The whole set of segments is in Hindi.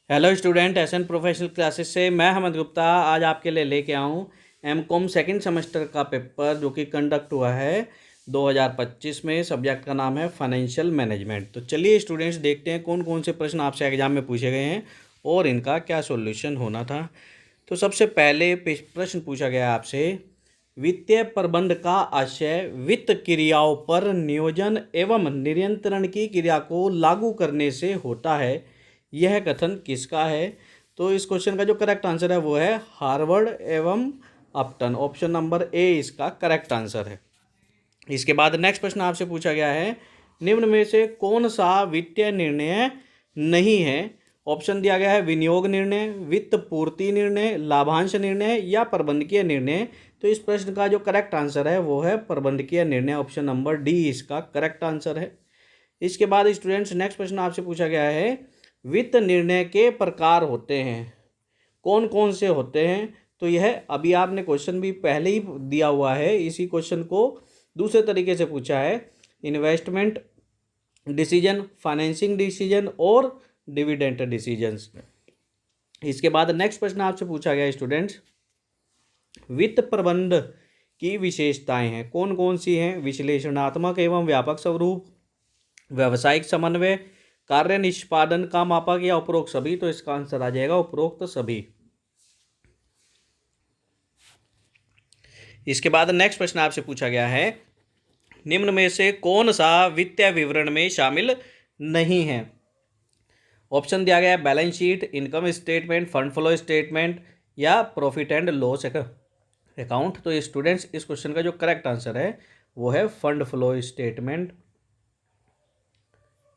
Hello student, SN professional classes से मैं हमद गुप्ता आज आपके लिए लेके आऊँ एमकॉम सेकंड सेमेस्टर का पेपर जो कि कंडक्ट हुआ है 2025 में। सब्जेक्ट का नाम है फाइनेंशियल मैनेजमेंट। तो चलिए स्टूडेंट्स देखते हैं कौन कौन से प्रश्न आपसे एग्जाम में पूछे गए हैं और इनका क्या सॉल्यूशन होना था। तो सबसे पहले प्रश्न पूछा गया आपसे, वित्तीय प्रबंध का आशय वित्त क्रियाओं पर नियोजन एवं नियंत्रण की क्रिया को लागू करने से होता है। यह कथन किसका है? तो इस क्वेश्चन का जो करेक्ट आंसर है वो है हार्वर्ड एवं अपटन। ऑप्शन नंबर ए इसका करेक्ट आंसर है। इसके बाद नेक्स्ट प्रश्न आपसे पूछा गया है, निम्न में से कौन सा वित्तीय निर्णय नहीं है? ऑप्शन दिया गया है विनियोग निर्णय, वित्त पूर्ति निर्णय, लाभांश निर्णय या प्रबंधकीय निर्णय। तो इस प्रश्न का जो करेक्ट आंसर है वो है प्रबंधकीय निर्णय। ऑप्शन नंबर डी इसका करेक्ट आंसर है। इसके बाद स्टूडेंट्स नेक्स्ट प्रश्न आपसे पूछा गया है, वित्त निर्णय के प्रकार होते हैं, कौन कौन से होते हैं? तो यह अभी आपने क्वेश्चन भी पहले ही दिया हुआ है, इसी क्वेश्चन को दूसरे तरीके से पूछा है। इन्वेस्टमेंट डिसीजन, फाइनेंसिंग डिसीजन और डिविडेंड डिसीजंस। इसके बाद नेक्स्ट प्रश्न आपसे पूछा गया स्टूडेंट्स, वित्त प्रबंध की विशेषताएं हैं, कौन कौन सी हैं? विश्लेषणात्मक एवं व्यापक स्वरूप, व्यावसायिक समन्वय, कार्य निष्पादन का मापक या उपरोक्त सभी। तो इसका आंसर आ जाएगा उपरोक्त सभी। इसके बाद नेक्स्ट प्रश्न आपसे पूछा गया है, निम्न में से कौन सा वित्तीय विवरण में शामिल नहीं है? ऑप्शन दिया गया है balance sheet, income statement, fund flow statement या प्रॉफिट एंड लॉस अकाउंट। तो स्टूडेंट्स इस क्वेश्चन का जो करेक्ट आंसर है वो है fund flow statement.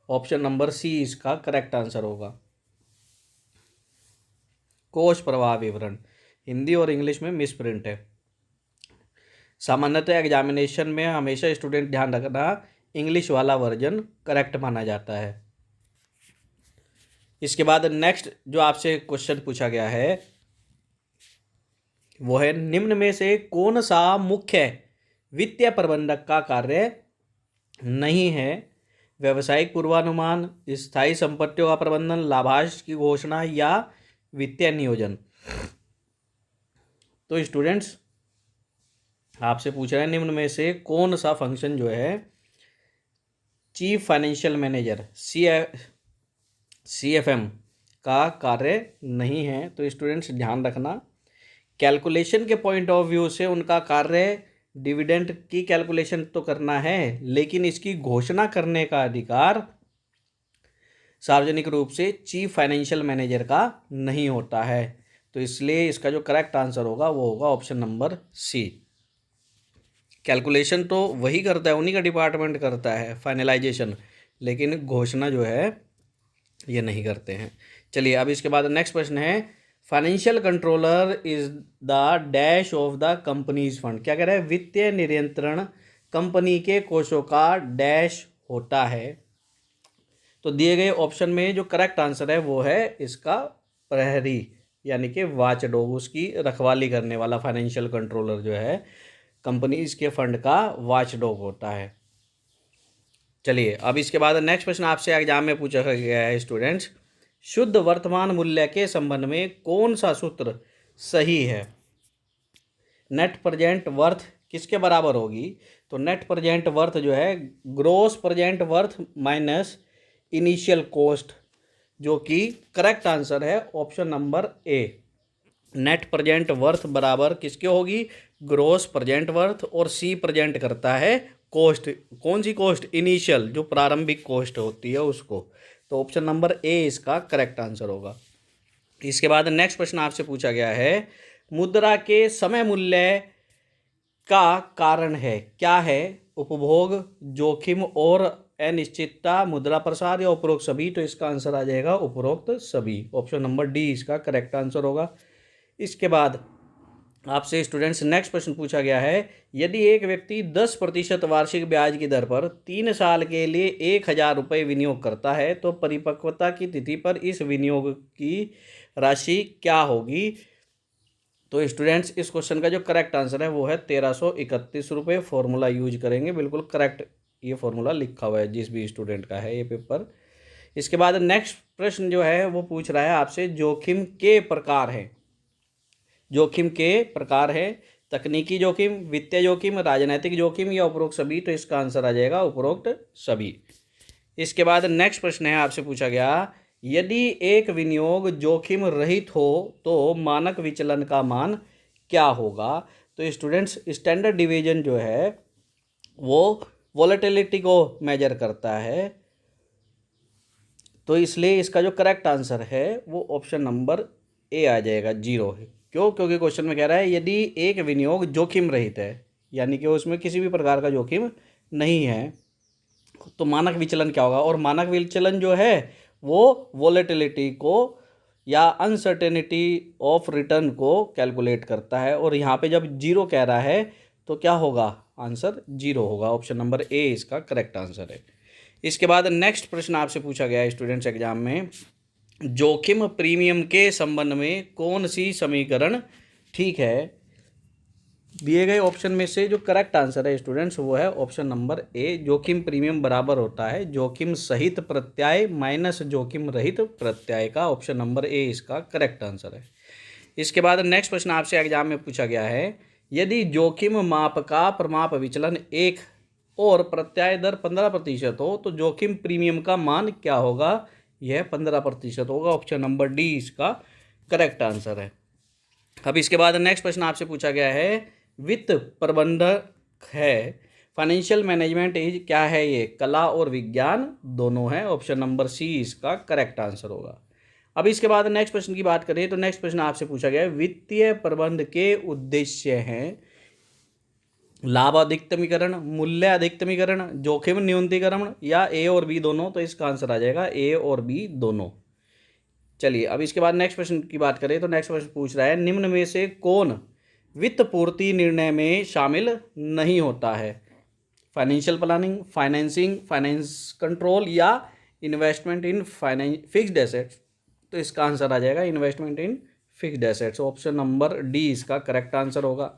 Option number C इसका करेक्ट आंसर होगा। कोष प्रवाह विवरण हिंदी और इंग्लिश में मिसप्रिंट है। सामान्यतः एग्जामिनेशन में हमेशा स्टूडेंट ध्यान रखना, इंग्लिश वाला वर्जन करेक्ट माना जाता है। इसके बाद नेक्स्ट जो आपसे क्वेश्चन पूछा गया है वो है, निम्न में से कौन सा मुख्य वित्तीय प्रबंधक का कार्य नहीं है? व्यवसायिक पूर्वानुमान, स्थायी संपत्तियों का प्रबंधन, लाभांश की घोषणा या वित्तीय नियोजन। तो स्टूडेंट्स आपसे पूछ रहे हैं, निम्न में से कौन सा फंक्शन जो है चीफ फाइनेंशियल मैनेजर CFM का कार्य नहीं है? तो स्टूडेंट्स ध्यान रखना, कैलकुलेशन के पॉइंट ऑफ व्यू से उनका कार्य डिविडेंड की कैलकुलेशन तो करना है, लेकिन इसकी घोषणा करने का अधिकार सार्वजनिक रूप से चीफ फाइनेंशियल मैनेजर का नहीं होता है। तो इसलिए इसका जो करेक्ट आंसर होगा वो होगा ऑप्शन नंबर सी। कैलकुलेशन तो वही करता है, उन्हीं का डिपार्टमेंट करता है फाइनलाइजेशन, लेकिन घोषणा जो है ये नहीं करते हैं। चलिए अब इसके बाद नेक्स्ट प्रश्न है, financial controller is the dash of the companies fund. क्या कह रहा है? वित्तीय नियंत्रण कंपनी के कोषों का डैश होता है। तो दिए गए ऑप्शन में जो करेक्ट आंसर है वो है इसका प्रहरी, यानी कि वॉच डॉग, उसकी रखवाली करने वाला फाइनेंशियल कंट्रोलर जो है कंपनीज के फंड का वॉच डॉग होता है। चलिए अब इसके बाद नेक्स्ट प्रश्न आपसे एग्जाम में पूछा गया है स्टूडेंट्स, शुद्ध वर्तमान मूल्य के संबंध में कौन सा सूत्र सही है? नेट प्रेजेंट वर्थ किसके बराबर होगी? तो नेट प्रेजेंट वर्थ जो है gross present worth minus initial cost, जो कि करेक्ट आंसर है option number A. Net present worth बराबर किसके होगी? ग्रोस प्रेजेंट वर्थ, और सी प्रेजेंट करता है कॉस्ट। कौन सी कॉस्ट? इनिशियल, जो प्रारंभिक कॉस्ट होती है उसको। तो ऑप्शन नंबर ए इसका करेक्ट आंसर होगा। इसके बाद नेक्स्ट प्रश्न आपसे पूछा गया है, मुद्रा के समय मूल्य का कारण है क्या है? उपभोग, जोखिम और अनिश्चितता, मुद्रा प्रसार या उपरोक्त सभी। तो इसका आंसर आ जाएगा उपरोक्त सभी। ऑप्शन नंबर डी इसका करेक्ट आंसर होगा। इसके बाद आपसे स्टूडेंट्स नेक्स्ट प्रश्न पूछा गया है, यदि एक व्यक्ति 10% वार्षिक ब्याज की दर पर 3 साल के लिए 1,000 रुपये विनियोग करता है तो परिपक्वता की तिथि पर इस विनियोग की राशि क्या होगी? तो स्टूडेंट्स इस क्वेश्चन का जो करेक्ट आंसर है वो है 1,331 रुपये। फॉर्मूला यूज करेंगे, बिल्कुल करेक्ट ये फॉर्मूला लिखा हुआ है जिस भी स्टूडेंट का है ये पेपर। इसके बाद नेक्स्ट प्रश्न जो है वो पूछ रहा है आपसे, जोखिम के प्रकार हैं। जोखिम के प्रकार है, तकनीकी जोखिम, वित्तीय जोखिम, राजनीतिक जोखिम या उपरोक्त सभी। तो इसका आंसर आ जाएगा उपरोक्त सभी। इसके बाद नेक्स्ट प्रश्न है आपसे पूछा गया, यदि एक विनियोग जोखिम रहित हो तो मानक विचलन का मान क्या होगा। तो स्टूडेंट्स, स्टैंडर्ड डिवीजन जो है वो वॉलेटिलिटी को मेजर करता है, तो इसलिए इसका जो करेक्ट आंसर है वो ऑप्शन नंबर ए आ जाएगा, 0 है। क्यों? क्योंकि क्वेश्चन में कह रहा है यदि एक विनियोग जोखिम रहित है, यानी कि उसमें किसी भी प्रकार का जोखिम नहीं है, तो मानक विचलन क्या होगा। और मानक विचलन जो है वो वॉलेटिलिटी को या अनसर्टेनिटी ऑफ रिटर्न को कैलकुलेट करता है। और यहाँ पे जब 0 कह रहा है तो क्या होगा, आंसर 0 होगा। ऑप्शन नंबर ए इसका करेक्ट आंसर है। इसके बाद नेक्स्ट प्रश्न आपसे पूछा गया है स्टूडेंट्स एग्जाम में, जोखिम प्रीमियम के संबंध में कौन सी समीकरण ठीक है। दिए गए ऑप्शन में से जो करेक्ट आंसर है स्टूडेंट्स वो है ऑप्शन नंबर ए, जोखिम प्रीमियम बराबर होता है जोखिम सहित प्रत्यय माइनस जोखिम रहित प्रत्यय का। ऑप्शन नंबर ए इसका करेक्ट आंसर है। इसके बाद नेक्स्ट प्रश्न आपसे एग्जाम में पूछा गया है, यदि जोखिम माप का प्रमाप विचलन 1 और प्रत्यय दर 15% हो तो जोखिम प्रीमियम का मान क्या होगा। यह 15% होगा। ऑप्शन नंबर डी इसका करेक्ट आंसर है। अब इसके बाद नेक्स्ट प्रश्न आपसे पूछा गया है, वित्त प्रबंधक है, फाइनेंशियल मैनेजमेंट इज क्या है, ये कला और विज्ञान दोनों है। ऑप्शन नंबर सी इसका करेक्ट आंसर होगा। अब इसके बाद नेक्स्ट प्रश्न की बात करें तो नेक्स्ट प्रश्न आपसे पूछा गया है, वित्तीय प्रबंध के उद्देश्य हैं लाभ अधिकतमीकरण, मूल्य अधिकतमीकरण, जोखिम न्यूनतीकरण या ए और बी दोनों। तो इसका आंसर आ जाएगा ए और बी दोनों। चलिए अब इसके बाद नेक्स्ट प्रश्न की बात करें तो नेक्स्ट प्रश्न पूछ रहा है, निम्न में से कौन वित्त पूर्ति निर्णय में शामिल नहीं होता है। Financial planning, financing, finance control या इन्वेस्टमेंट इन फिक्स्ड एसेट्स। तो इसका आंसर आ जाएगा investment in fixed assets. Option number D इसका करेक्ट आंसर होगा।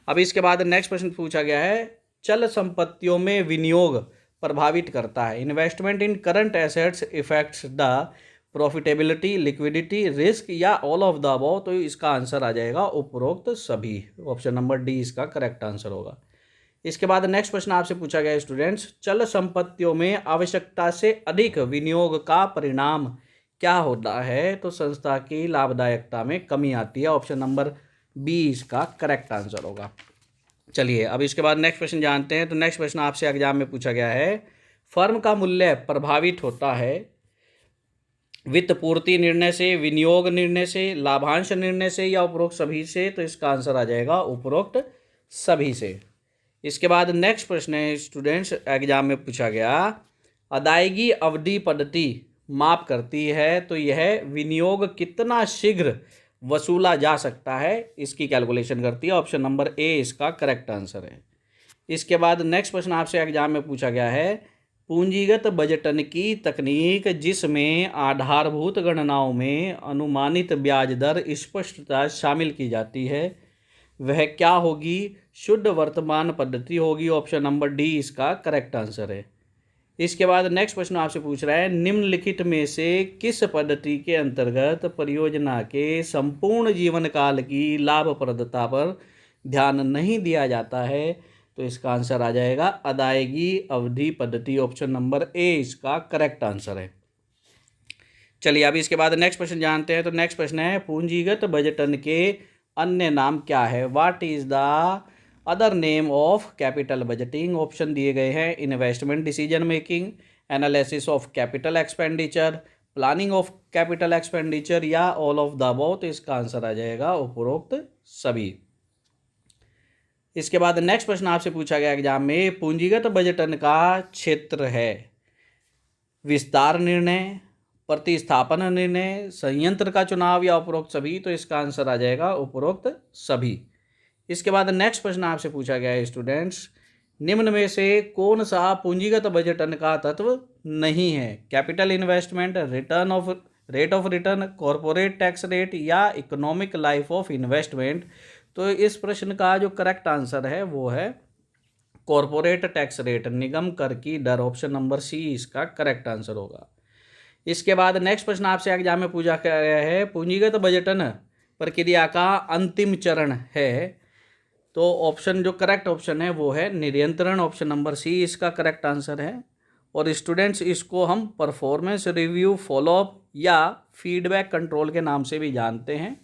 अब इसके बाद नेक्स्ट प्रश्न पूछा गया है, चल संपत्तियों में विनियोग प्रभावित करता है, investment in current assets effects the profitability, liquidity, risk या ऑल ऑफ द अबव। तो इसका आंसर आ जाएगा उपरोक्त सभी। ऑप्शन नंबर डी इसका करेक्ट आंसर होगा। इसके बाद नेक्स्ट प्रश्न आपसे पूछा गया स्टूडेंट्स, चल संपत्तियों में आवश्यकता से अधिक विनियोग का परिणाम क्या होता है। तो संस्था की लाभदायकता में कमी आती है। ऑप्शन नंबर बी इसका करेक्ट आंसर होगा। चलिए अब इसके बाद नेक्स्ट प्रश्न जानते हैं। तो नेक्स्ट प्रश्न आपसे एग्जाम में पूछा गया है, फर्म का मूल्य प्रभावित होता है वित्त पूर्ति निर्णय से, विनियोग निर्णय से, लाभांश निर्णय से या उपरोक्त सभी से। तो इसका आंसर आ जाएगा उपरोक्त सभी से। इसके बाद नेक्स्ट प्रश्न है स्टूडेंट्स एग्जाम में पूछा गया, अदायगी अवधि पद्धति माप करती है, तो यह विनियोग कितना शीघ्र वसूला जा सकता है इसकी कैलकुलेशन करती है। ऑप्शन नंबर ए इसका करेक्ट आंसर है। इसके बाद नेक्स्ट प्रश्न आपसे एग्जाम में पूछा गया है, पूंजीगत बजटन की तकनीक जिसमें आधारभूत गणनाओं में अनुमानित ब्याज दर स्पष्टता शामिल की जाती है वह क्या होगी। शुद्ध वर्तमान पद्धति होगी। ऑप्शन नंबर डी इसका करेक्ट आंसर है। इसके बाद नेक्स्ट प्रश्न आपसे पूछ रहा है, निम्नलिखित में से किस पद्धति के अंतर्गत परियोजना के संपूर्ण जीवन काल की लाभप्रदता पर ध्यान नहीं दिया जाता है। तो इसका आंसर आ जाएगा अदायगी अवधि पद्धति। ऑप्शन नंबर ए इसका करेक्ट आंसर है। चलिए अब इसके बाद नेक्स्ट प्रश्न जानते हैं। तो नेक्स्ट प्रश्न है, पूंजीगत बजटन के अन्य नाम क्या है। What is the other name of capital budgeting. Option दिए गए हैं, investment decision making, analysis of capital expenditure, planning of capital expenditure या ऑल ऑफ द अबव। तो इसका आंसर आ जाएगा उपरोक्त सभी। इसके बाद नेक्स्ट प्रश्न आपसे पूछा गया एग्जाम में, पूंजीगत बजटन का क्षेत्र है विस्तार निर्णय, प्रतिस्थापन निर्णय, संयंत्र का चुनाव या उपरोक्त सभी। तो इसका आंसर आ जाएगा उपरोक्त सभी। इसके बाद नेक्स्ट प्रश्न आपसे पूछा गया है स्टूडेंट्स, निम्न में से कौन सा पूंजीगत बजटन का तत्व नहीं है। Capital investment, rate of return, corporate tax rate या इकोनॉमिक लाइफ ऑफ इन्वेस्टमेंट। तो इस प्रश्न का जो करेक्ट आंसर है वो है कॉरपोरेट टैक्स रेट, निगम कर की दर। ऑप्शन नंबर सी इसका करेक्ट आंसर होगा। इसके बाद नेक्स्ट प्रश्न आपसे एग्जाम में पूछा गया है, पूंजीगत बजटन प्रक्रिया का अंतिम चरण है। तो ऑप्शन जो करेक्ट ऑप्शन है वो है नियंत्रण, ऑप्शन नंबर सी इसका करेक्ट आंसर है। और स्टूडेंट्स इसको हम परफॉर्मेंस रिव्यू, फॉलोअप या फीडबैक कंट्रोल के नाम से भी जानते हैं।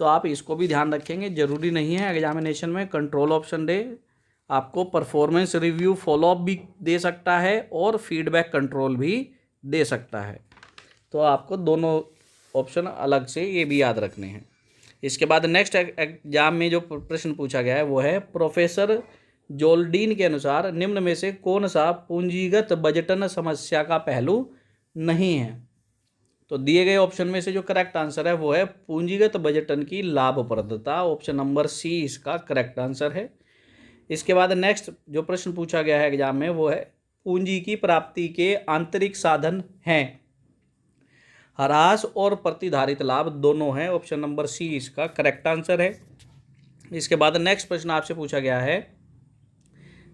तो आप इसको भी ध्यान रखेंगे, ज़रूरी नहीं है एग्जामिनेशन में कंट्रोल ऑप्शन दे, आपको परफॉर्मेंस रिव्यू, फॉलोअप भी दे सकता है और फीडबैक कंट्रोल भी दे सकता है। तो आपको दोनों ऑप्शन अलग से ये भी याद रखने हैं। इसके बाद नेक्स्ट एग्जाम में जो प्रश्न पूछा गया है वो है, प्रोफेसर जोल्डीन के अनुसार निम्न में से कौन सा पूंजीगत बजटन समस्या का पहलू नहीं है। तो दिए गए ऑप्शन में से जो करेक्ट आंसर है वो है पूंजीगत बजटन की लाभप्रदता, ऑप्शन नंबर सी इसका करेक्ट आंसर है। इसके बाद नेक्स्ट जो प्रश्न पूछा गया है एग्जाम में वो है, पूंजी की प्राप्ति के आंतरिक साधन हैं, ह्रास और प्रतिधारित लाभ दोनों हैं, ऑप्शन नंबर सी इसका करेक्ट आंसर है। इसके बाद नेक्स्ट प्रश्न आपसे पूछा गया है,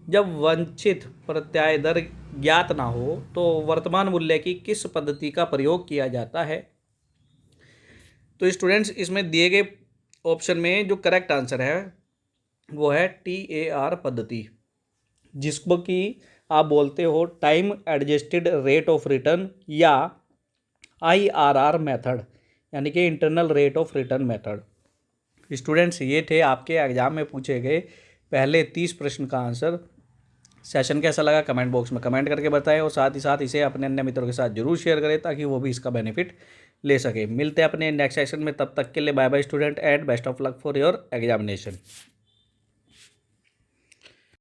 जब वांछित प्रत्याय दर ज्ञात ना हो तो वर्तमान मूल्य की किस पद्धति का प्रयोग किया जाता है। तो स्टूडेंट्स इसमें दिए गए ऑप्शन में जो करेक्ट आंसर है वो है TAR पद्धति, जिसको कि आप बोलते हो time adjusted rate of return या IRR मेथड, यानी कि internal rate of return method. Students ये थे आपके एग्जाम में पूछे गए पहले 30 प्रश्न का आंसर। सेशन कैसा लगा कमेंट बॉक्स में कमेंट करके बताएं और साथ ही साथ इसे अपने अन्य मित्रों के साथ जरूर शेयर करें ताकि वो भी इसका बेनिफिट ले सके। मिलते हैं अपने नेक्स्ट सेशन में, तब तक के लिए bye bye student and best of luck for your examination.